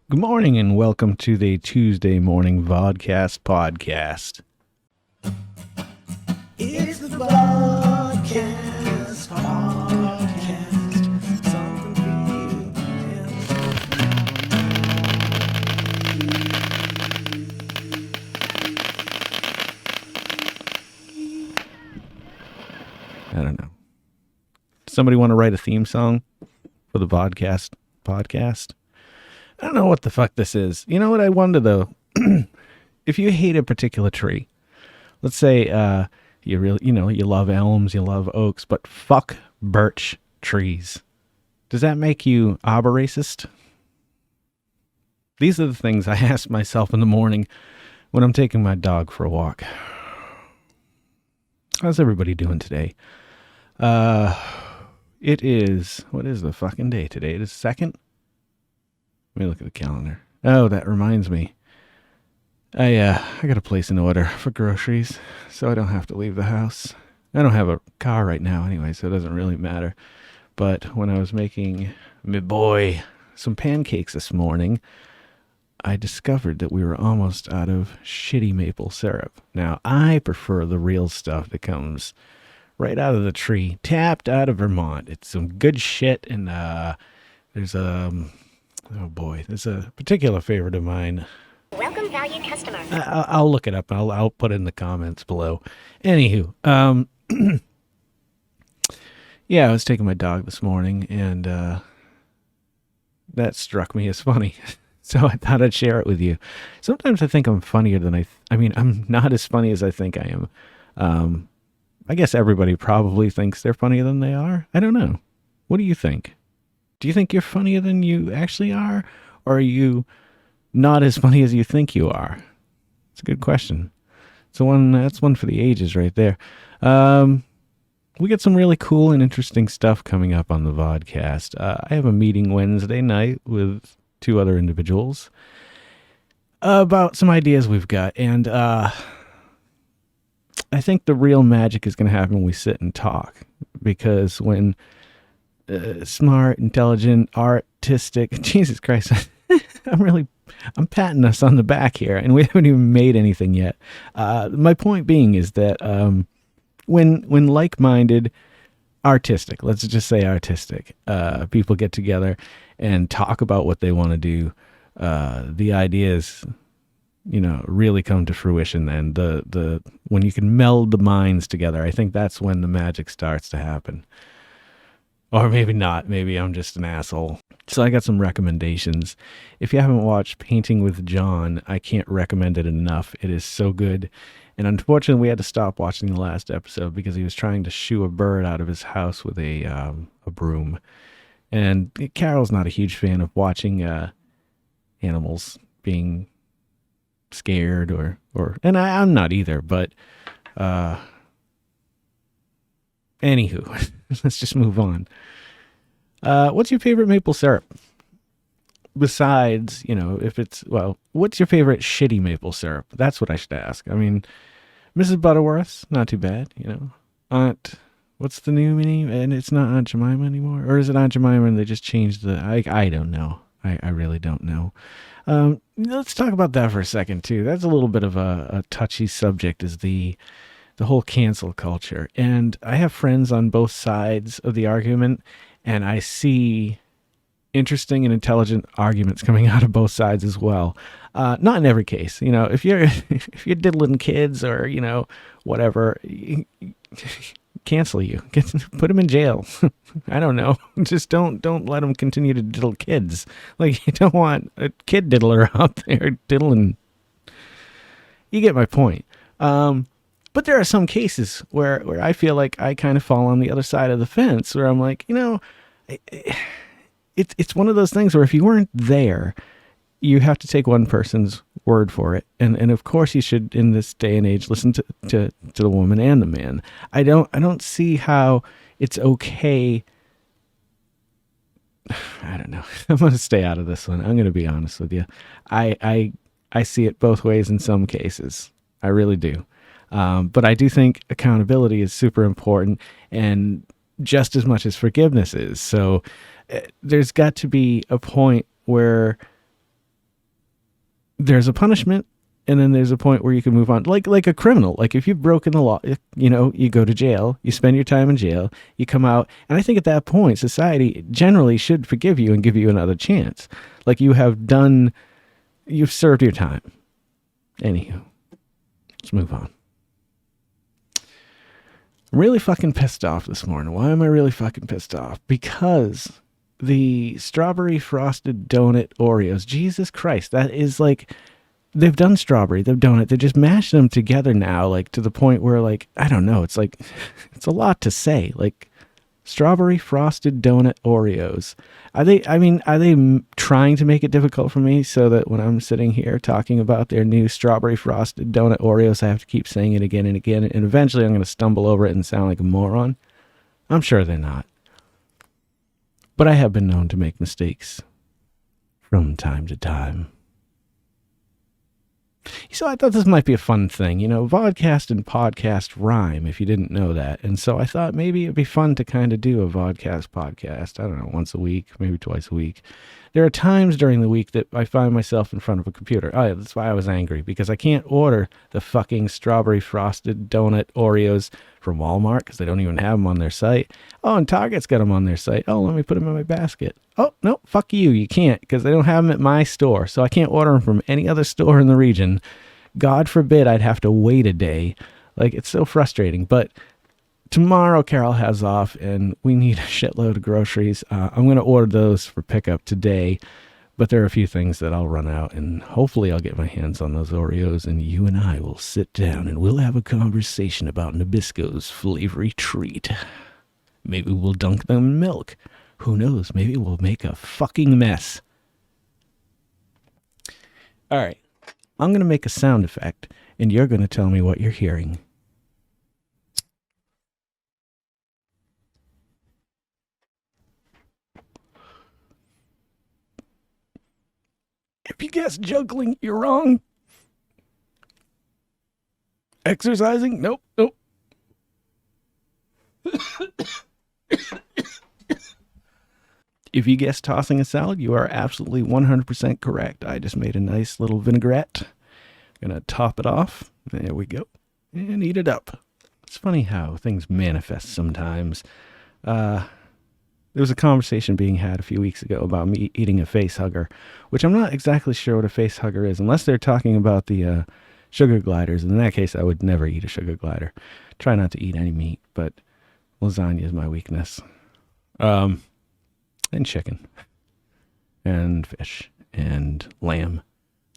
Good morning and welcome to the Tuesday morning Vodkast podcast. It's the Vodkast podcast. Something for you I don't know. Somebody want to write a theme song for the Vodkast podcast? I don't know what the fuck this is. You know what I wonder though? If you hate a particular tree, let's say you love elms, you love oaks, but fuck birch trees. Does that make you arbor racist? These are the things I ask myself in the morning when I'm taking my dog for a walk. How's everybody doing today? It is, what is the fucking day today? It is 2nd? Let me look at the calendar. Oh, that reminds me. I got a place in order for groceries, so I don't have to leave the house. I don't have a car right now anyway, so it doesn't really matter. But when I was making me boy some pancakes this morning, I discovered that we were almost out of shitty maple syrup. Now, I prefer the real stuff that comes right out of the tree, tapped out of Vermont. It's some good shit, and there's there's a particular favorite of mine. Welcome, valued customer. I'll look it up. I'll put it in the comments below. Anywho, yeah, I was taking my dog this morning, and that struck me as funny. So I thought I'd share it with you. Sometimes I think I'm funnier than I'm not as funny as I think I am. I guess everybody probably thinks they're funnier than they are. I don't know. What do you think? Do you think you're funnier than you actually are? Or are you not as funny as you think you are? It's a good question. That's one for the ages right there. We got some really cool and interesting stuff coming up on the Vodcast. I have a meeting Wednesday night with 2 other individuals about some ideas we've got. And I think the real magic is going to happen when we sit and talk. Because when smart, intelligent, artistic, Jesus Christ, I'm patting us on the back here, and we haven't even made anything yet. My point being is that when like-minded, artistic, let's just say artistic, people get together and talk about what they want to do, the ideas, really come to fruition. And the when you can meld the minds together, I think that's when the magic starts to happen. Or maybe not. Maybe I'm just an asshole. So I got some recommendations. If you haven't watched Painting with John, I can't recommend it enough. It is so good. And unfortunately, we had to stop watching the last episode because he was trying to shoo a bird out of his house with a broom. And Carol's not a huge fan of watching animals being scared and I'm not either, but anywho, let's just move on. What's your favorite maple syrup? Besides, what's your favorite shitty maple syrup? That's what I should ask. I mean, Mrs. Butterworth's not too bad, what's the new name? And it's not Aunt Jemima anymore? Or is it Aunt Jemima and they just changed I don't know. I really don't know. Let's talk about that for a second too. That's a little bit of a touchy subject, is the whole cancel culture. And I have friends on both sides of the argument, and I see interesting and intelligent arguments coming out of both sides as well. Not in every case. If you're diddling kids or, whatever, cancel you. Put them in jail. I don't know. Just don't let them continue to diddle kids. Like, you don't want a kid diddler out there diddling. You get my point. But there are some cases where I feel like I kind of fall on the other side of the fence, where I'm like, it's one of those things where if you weren't there, you have to take one person's word for it. And of course you should, in this day and age, listen to the woman and the man. I don't see how it's okay. I don't know. I'm going to stay out of this one. I'm going to be honest with you. I see it both ways in some cases. I really do. But I do think accountability is super important, and just as much as forgiveness is. So there's got to be a point where there's a punishment, and then there's a point where you can move on, like a criminal. Like if you've broken the law, you go to jail, you spend your time in jail, you come out, and I think at that point, society generally should forgive you and give you another chance. Like you've served your time. Anywho, let's move on. I'm really fucking pissed off this morning. Why am I really fucking pissed off? Because the strawberry frosted donut Oreos, Jesus Christ, that is like, they've done strawberry, they've donut, they just mashed them together now, like to the point where, like, I don't know, it's like, it's a lot to say, like, strawberry frosted donut Oreos. Are they trying to make it difficult for me so that when I'm sitting here talking about their new strawberry frosted donut Oreos, I have to keep saying it again and again, and eventually I'm going to stumble over it and sound like a moron? I'm sure they're not. But I have been known to make mistakes from time to time. So I thought this might be a fun thing. Vodkast and podcast rhyme, if you didn't know that. And so I thought maybe it'd be fun to kind of do a vodcast podcast. I don't know, once a week, maybe twice a week. There are times during the week that I find myself in front of a computer. Oh, yeah, that's why I was angry, because I can't order the fucking strawberry frosted donut Oreos from Walmart because they don't even have them on their site. Oh, and Target's got them on their site. Oh, let me put them in my basket. Oh, no, fuck you. You can't, because they don't have them at my store. So I can't order them from any other store in the region. God forbid I'd have to wait a day. Like, it's so frustrating. But tomorrow Carol has off and we need a shitload of groceries. I'm going to order those for pickup today, but there are a few things that I'll run out, and hopefully I'll get my hands on those Oreos, and you and I will sit down and we'll have a conversation about Nabisco's flavory treat. Maybe we'll dunk them in milk. Who knows? Maybe we'll make a fucking mess. All right. I'm going to make a sound effect, and you're going to tell me what you're hearing. If you guess juggling, you're wrong. Exercising? Nope. If you guess tossing a salad, you are absolutely 100% correct. I just made a nice little vinaigrette. I'm going to top it off. There we go. And eat it up. It's funny how things manifest sometimes. There was a conversation being had a few weeks ago about me eating a face hugger, which I'm not exactly sure what a face hugger is, unless they're talking about the sugar gliders. In that case, I would never eat a sugar glider. Try not to eat any meat, but lasagna is my weakness. And chicken. And fish. And lamb.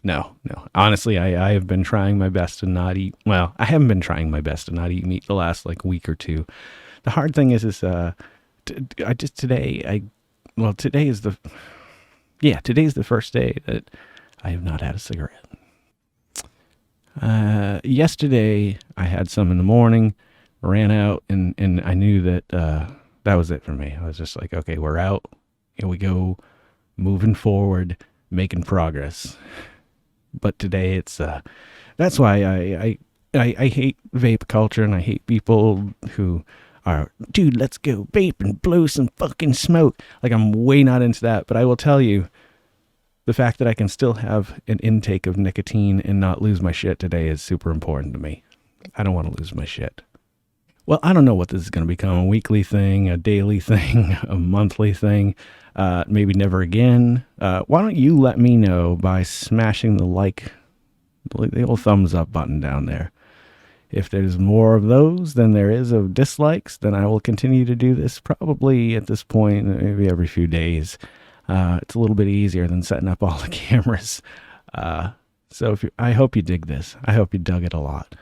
No. Honestly, I have been trying my best to not eat. Well, I haven't been trying my best to not eat meat the last week or two. The hard thing is today's the first day that I have not had a cigarette. Yesterday I had some in the morning, ran out, and I knew that that was it for me. I was just like, okay, we're out. Here we go, moving forward, making progress. But today it's that's why I hate vape culture, and I hate people who are, dude, let's go vape and blow some fucking smoke. Like, I'm way not into that, but I will tell you, the fact that I can still have an intake of nicotine and not lose my shit today is super important to me. I don't want to lose my shit. Well, I don't know what this is going to become, a weekly thing, a daily thing, a monthly thing, maybe never again. Why don't you let me know by smashing the old thumbs up button down there. If there's more of those than there is of dislikes, then I will continue to do this probably at this point, maybe every few days. It's a little bit easier than setting up all the cameras. So I hope you dig this. I hope you dug it a lot.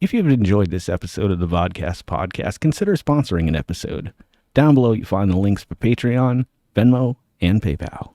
If you've enjoyed this episode of the Vodkast podcast, consider sponsoring an episode. Down below, you find the links for Patreon, Venmo, and PayPal.